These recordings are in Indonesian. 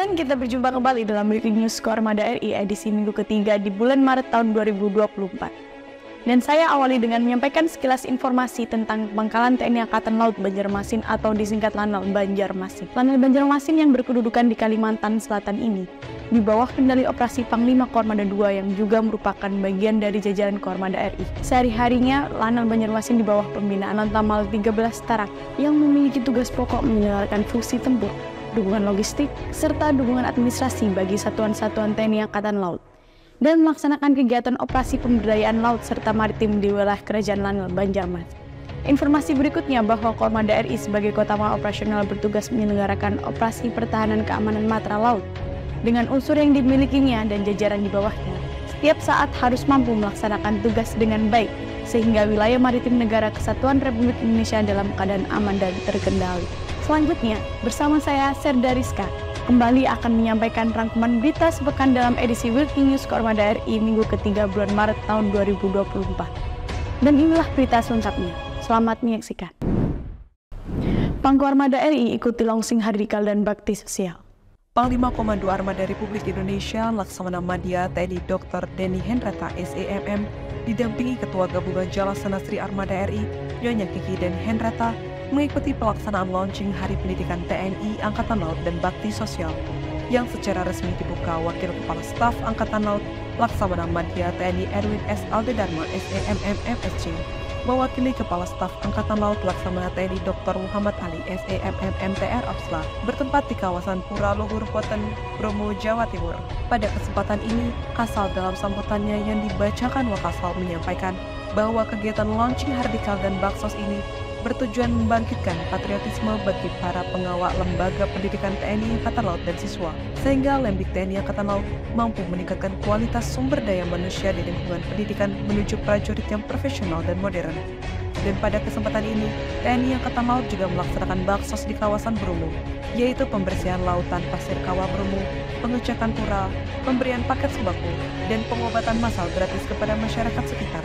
Dan kita berjumpa kembali dalam Breaking News Koarmada RI edisi minggu ketiga di bulan Maret tahun 2024. Dan saya awali dengan menyampaikan sekilas informasi tentang Pangkalan TNI Angkatan Laut Banjarmasin atau disingkat Lanal Banjarmasin. Lanal Banjarmasin yang berkedudukan di Kalimantan Selatan ini di bawah kendali operasi Panglima Koarmada II yang juga merupakan bagian dari jajaran Koarmada RI. Sehari-harinya, Lanal Banjarmasin di bawah pembinaan Lantamal 13 Tarak yang memiliki tugas pokok menjalankan fungsi tempur, dukungan logistik, serta dukungan administrasi bagi satuan-satuan TNI Angkatan Laut, dan melaksanakan kegiatan operasi pemberdayaan laut serta maritim di wilayah Kerajaan Lanal Banjarmasin. Informasi berikutnya bahwa Koarmada RI sebagai kota operasional bertugas menyelenggarakan operasi pertahanan keamanan matra laut dengan unsur yang dimilikinya dan jajaran di bawahnya. Setiap saat harus mampu melaksanakan tugas dengan baik sehingga wilayah maritim negara Kesatuan Republik Indonesia dalam keadaan aman dan terkendali. Selanjutnya, bersama saya Serda Rizka kembali akan menyampaikan rangkuman berita sepekan dalam edisi Breaking News Koarmada RI minggu ketiga bulan Maret tahun 2024. Dan inilah berita selengkapnya. Selamat menyaksikan. Pangkoarmada RI ikuti launching Hardikal dan Bakti Sosial. Panglima Komando Armada Republik Indonesia Laksamana Madya TNI Dr. Denny Hendrata SEMM didampingi Ketua Gabungan Jalasana Sri Armada RI Nyonya Kiki Denny Hendrata mengikuti pelaksanaan launching Hari Pendidikan TNI Angkatan Laut dan Bakti Sosial yang secara resmi dibuka Wakil Kepala Staf Angkatan Laut Laksamana Madya TNI Erwin S. Aldedarma SEMM MSC mewakili Kepala Staf Angkatan Laut Laksamana TNI Dr. Muhammad Ali SEMM MTR Opsla bertempat di kawasan Pura Luhur Poten, Bromo, Jawa Timur. Pada kesempatan ini, Kasal dalam sambutannya yang dibacakan Wakasal menyampaikan bahwa kegiatan launching Hardikal dan Baksos ini bertujuan membangkitkan patriotisme bagi para pengawal lembaga pendidikan TNI Angkatan Laut dan siswa, sehingga Lembik TNI Angkatan Laut mampu meningkatkan kualitas sumber daya manusia di lingkungan pendidikan menuju prajurit yang profesional dan modern. Dan pada kesempatan ini, TNI Angkatan Laut juga melaksanakan baksos di kawasan Bromo, yaitu pembersihan lautan pasir kawah Bromo, pengecekan pura, pemberian paket sembako, dan pengobatan massal gratis kepada masyarakat sekitar.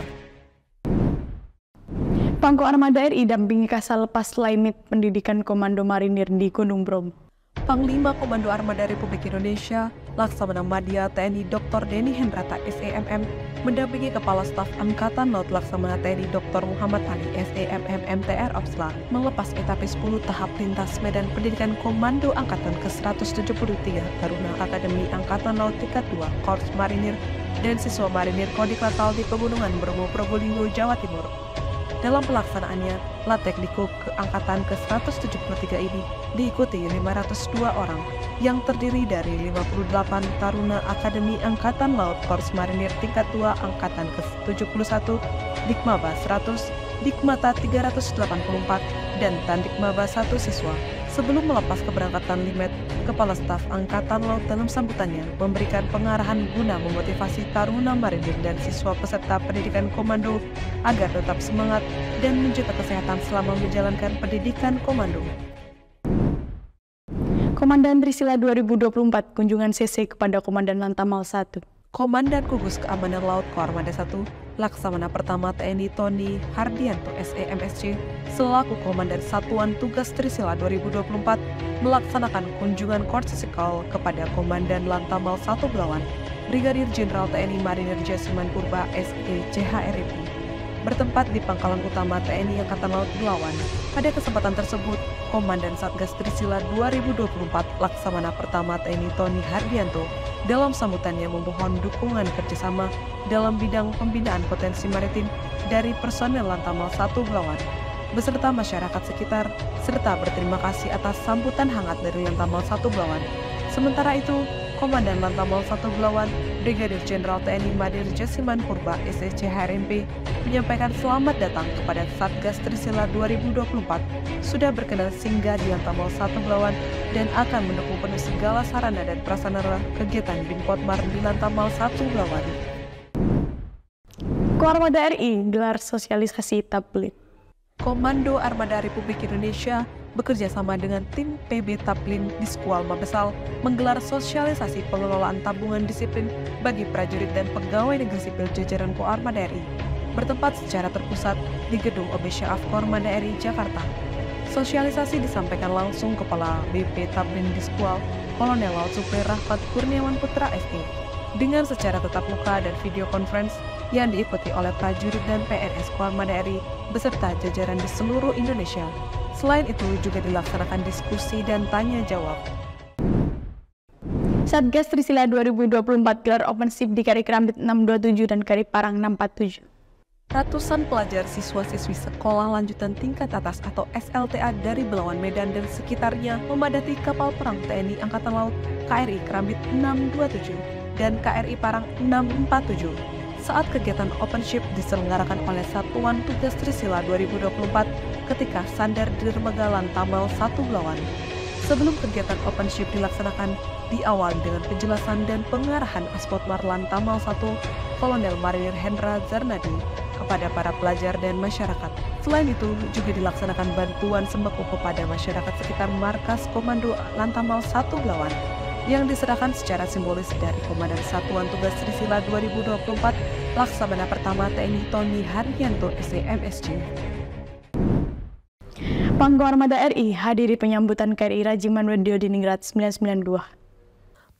Pangkoarmada RI dampingi Kasal Lepas Laimit Pendidikan Komando Marinir di Gunung Bromo. Panglima Komando Armada Republik Indonesia Laksamana Madya TNI Dr. Denny Hendrata SEMM mendampingi Kepala Staf Angkatan Laut Laksamana TNI Dr. Muhammad Ali SEMM MTR Opsla melepas etape 10 tahap lintas medan pendidikan Komando Angkatan ke-173 Taruna Akademi Angkatan Laut tingkat 2 Korps Marinir dan siswa Marinir Kodik Latal di Pegunungan Bromo, Probolinggo, Jawa Timur. Dalam pelaksanaannya, Latek Dikuk Angkatan ke-173 ini diikuti 502 orang yang terdiri dari 58 Taruna Akademi Angkatan Laut Korps Marinir tingkat 2 Angkatan ke-71, Dikmaba 100, Dikmata 384, dan Tandikmaba 1 siswa. Sebelum melepas keberangkatan Limet, Kepala Staf Angkatan Laut dalam sambutannya memberikan pengarahan guna memotivasi Taruna Marinir dan siswa peserta pendidikan komando agar tetap semangat dan menjaga kesehatan selama menjalankan pendidikan komando. Komandan Trisila 2024 kunjungan CC kepada Komandan Lantamal 1. Komandan Gugus Keamanan Laut Koarmada 1 Laksamana Pertama TNI Tony Hardianto SEMSC selaku Komandan Satuan Tugas Trisila 2024 melaksanakan kunjungan korsikal kepada Komandan Lantamal 1 Belawan Brigadir Jenderal TNI Marinir Jasiman Purba SECHRIP bertempat di Pangkalan Utama TNI Angkatan Laut Belawan. Pada kesempatan tersebut, Komandan Satgas Trisila 2024 Laksamana Pertama TNI Tony Hardianto dalam sambutannya memohon dukungan kerjasama dalam bidang pembinaan potensi maritim dari personel Lantamal 1 Belawan beserta masyarakat sekitar, serta berterima kasih atas sambutan hangat dari Lantamal 1 Belawan. Sementara itu, Komandan Lantamal 1 Belawan, Brigadir Jenderal TNI Madir Jasiman Purba SECHRMP menyampaikan selamat datang kepada Satgas Trisila 2024 sudah berkenan singgah di Lantamal 1 Belawan dan akan mendukung penuh segala sarana dan prasarana kegiatan Binpotmar di Lantamal 1 Belawan. Koarmada RI gelar sosialisasi tablik. Komando Armada Republik Indonesia bekerja sama dengan tim PB Taplin di Skual Mabesal menggelar sosialisasi pengelolaan tabungan disiplin bagi prajurit dan pegawai negeri sipil jajaran Koarmada RI bertempat secara terpusat di Gedung OB Syaf Koarmada RI Jakarta. Sosialisasi disampaikan langsung Kepala BP Taplin di Skual Kolonel Laut Supri Rahmat Kurniawan Putra SE dengan secara tatap muka dan video conference yang diikuti oleh prajurit dan PNS Koarmada RI beserta jajaran di seluruh Indonesia. Selain itu juga dilaksanakan diskusi dan tanya jawab. Satgas Trisila 2024 gelar open shift di Kri Kerambit 627 dan Kri Parang 647. Ratusan pelajar siswa-siswi sekolah lanjutan tingkat atas atau SLTA dari Belawan Medan dan sekitarnya memadati kapal perang TNI Angkatan Laut KRI Kerambit 627 dan KRI Parang 647 saat kegiatan open shift diselenggarakan oleh Satuan Tugas Trisila 2024 ketika sandar di dermaga Lantamal 1 Belawan. Sebelum kegiatan open shift dilaksanakan, diawali dengan penjelasan dan pengarahan Aspotmar Lantamal 1 Kolonel Marinir Hendra Zarnadi kepada para pelajar dan masyarakat. Selain itu, juga dilaksanakan bantuan sembako kepada masyarakat sekitar markas Komando Lantamal 1 Belawan yang diserahkan secara simbolis dari Komandan Satuan Tugas Trisila 2024 Laksamana Pertama TNI Tony Haryanto SE-MSc. Pangko Armada RI hadiri penyambutan KRI Rajiman Weddiodiningrat 992.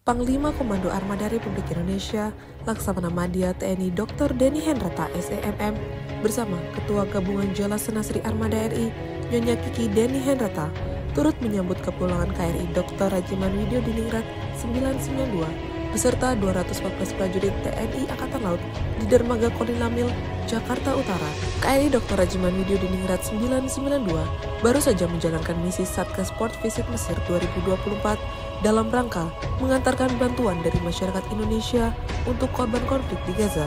Panglima Komando Armada Republik Indonesia Laksamana Madya TNI Dr. Denny Hendrata SEMM bersama Ketua Gabungan Jalasena Sri Armada RI Nyonya Kiki Denny Hendrata turut menyambut kepulangan KRI Dr. Rajiman Weddiodiningrat 992 beserta 214 prajurit TNI Angkatan Laut di Dermaga Konilamil, Jakarta Utara. KRI Dr. Rajiman Weddiodiningrat 992 baru saja menjalankan misi Satgas Port Visit Mesir 2024 dalam rangka mengantarkan bantuan dari masyarakat Indonesia untuk korban konflik di Gaza.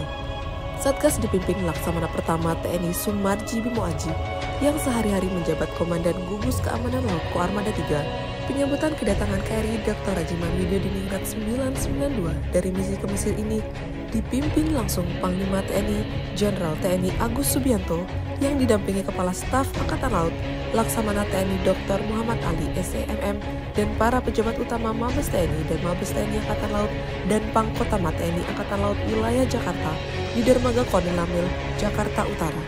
Satgas dipimpin Laksamana Pertama TNI Sumarji Bimo Aji yang sehari-hari menjabat Komandan Gugus Keamanan Laut Koarmada 3. Penyambutan kedatangan KRI Dr. Rajiman Weddiodiningrat 992 dari misi ke Mesir ini dipimpin langsung Panglima TNI Jenderal TNI Agus Subianto yang didampingi Kepala Staf Angkatan Laut Laksamana TNI Dr. Muhammad Ali SEMM dan para pejabat utama Mabes TNI dan Mabes TNI Angkatan Laut dan Pangkotama TNI Angkatan Laut wilayah Jakarta di Dermaga Konilamil, Jakarta Utara.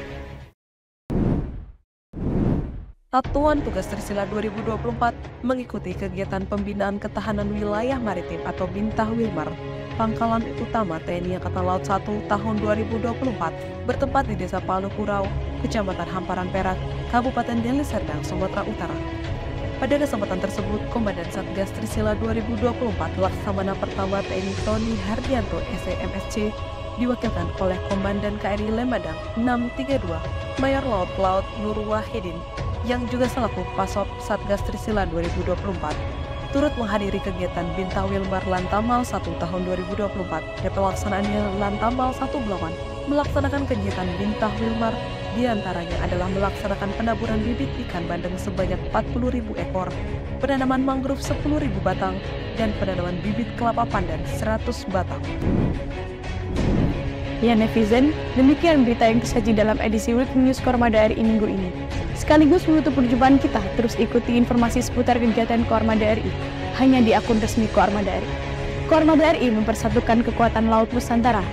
Satuan Tugas Trisila 2024 mengikuti kegiatan pembinaan ketahanan wilayah maritim atau Bintah Wilmar, Pangkalan Utama TNI Angkatan Laut 1 tahun 2024, bertempat di Desa Palu Kurau, Kecamatan Hamparan Perak, Kabupaten Deli Serdang, Sumatera Utara. Pada kesempatan tersebut, Komandan Satgas Trisila 2024 Laksamana Pertama TNI Tony Haryanto SE-MSc diwakilkan oleh Komandan KRI Lemmadang 632 Mayor Laut Pelaut Nur Wahidin yang juga selaku Pasop Satgas Trisila 2024, turut menghadiri kegiatan Bintah Wilmar Lantamal 1 tahun 2024 dan pelaksanaannya Lantamal 1 Belawan melaksanakan kegiatan Bintah Wilmar diantaranya adalah melaksanakan penaburan bibit ikan bandeng sebanyak 40.000 ekor, penanaman mangrove 10.000 batang, dan penanaman bibit kelapa pandan 100 batang. Ya netizen, demikian berita yang tersaji dalam edisi Weekly News Koarmada RI minggu ini. Sekaligus menutup perjumpaan kita, terus ikuti informasi seputar kegiatan Koarmada RI hanya di akun resmi Koarmada RI. Koarmada RI mempersatukan kekuatan laut Nusantara.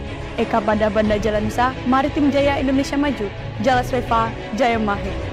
Eka pada Banda Jalanisa, Maritim Jaya Indonesia Maju, Jalas Reva, Jaya Mahir.